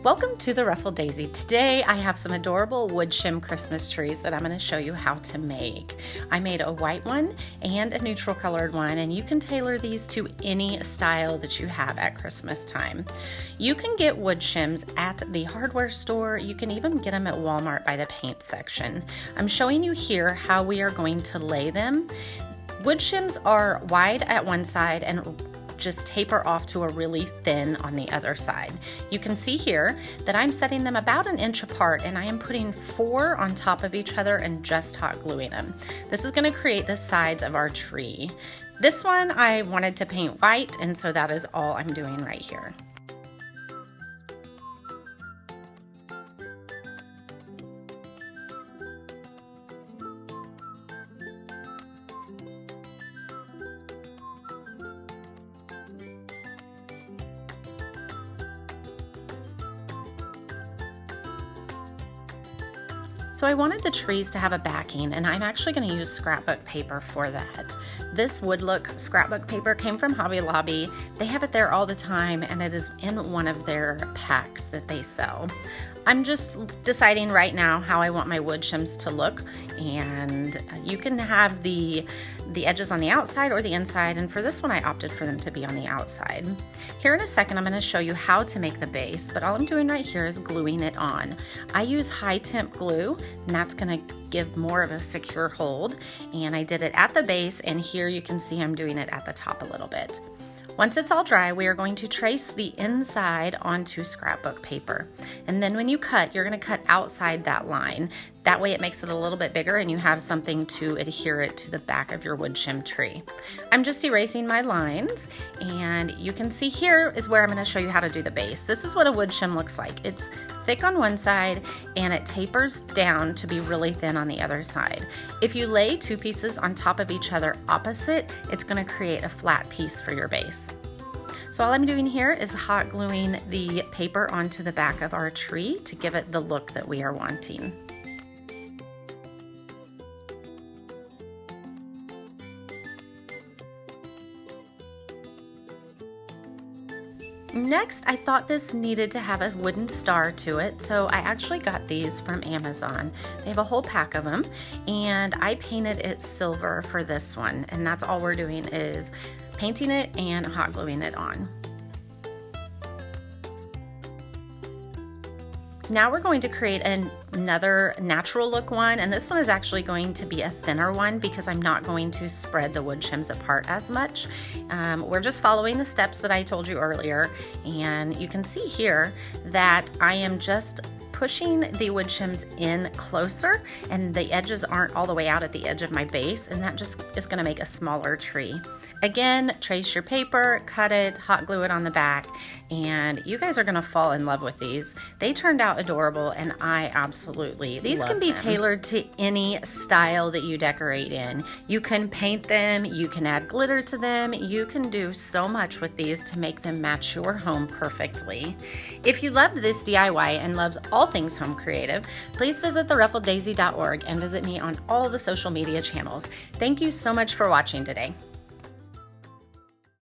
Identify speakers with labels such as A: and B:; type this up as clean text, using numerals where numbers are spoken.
A: Welcome to the Ruffled Daisy. Today I have some adorable wood shim Christmas trees that I'm going to show you how to make. I made a white one and a neutral colored one, and you can tailor these to any style that you have at Christmas time. You can get wood shims at the hardware store. You can even get them at Walmart by the paint section. I'm showing you here how we are going to lay them. Wood shims are wide at one side and just taper off to a really thin on the other side. You can see here that I'm setting them about an inch apart, and I am putting 4 on top of each other and just hot gluing them. This is going to create the sides of our tree. This one I wanted to paint white, and so that is all I'm doing right here. So I wanted the trees to have a backing, and I'm actually going to use scrapbook paper for that. This wood look scrapbook paper came from Hobby Lobby. They have it there all the time, and it is in one of their packs that they sell. I'm just deciding right now how I want my wood shims to look, and you can have the edges on the outside or the inside, and for this one I opted for them to be on the outside. Here in a second I'm going to show you how to make the base, but all I'm doing right here is gluing it on. I use high temp glue, and that's going to give more of a secure hold, and I did it at the base, and here you can see I'm doing it at the top a little bit. Once it's all dry, we are going to trace the inside onto scrapbook paper. And then when you cut, you're going to cut outside that line. That way it makes it a little bit bigger and you have something to adhere it to the back of your wood shim tree. I'm just erasing my lines, and you can see here is where I'm going to show you how to do the base. This is what a wood shim looks like. It's thick on one side and it tapers down to be really thin on the other side. If you lay 2 pieces on top of each other opposite, it's going to create a flat piece for your base. So all I'm doing here is hot gluing the paper onto the back of our tree to give it the look that we are wanting. Next, I thought this needed to have a wooden star to it, so I actually got these from Amazon. They have a whole pack of them, and I painted it silver for this one, and that's all we're doing is painting it and hot gluing it on. Now we're going to create another natural look one, and this one is actually going to be a thinner one because I'm not going to spread the wood shims apart as much. We're just following the steps that I told you earlier, and you can see here that I am just pushing the wood shims in closer, and the edges aren't all the way out at the edge of my base, and that just is going to make a smaller tree. Again, trace your paper, cut it, hot glue it on the back, and you guys are going to fall in love with these. They turned out adorable, and I absolutely love them. These can be tailored to any style that you decorate in. You can paint them, you can add glitter to them, you can do so much with these to make them match your home perfectly. If you loved this DIY and loves all things home creative, please visit theruffleddaisy.org and visit me on all the social media channels. Thank you so much for watching today.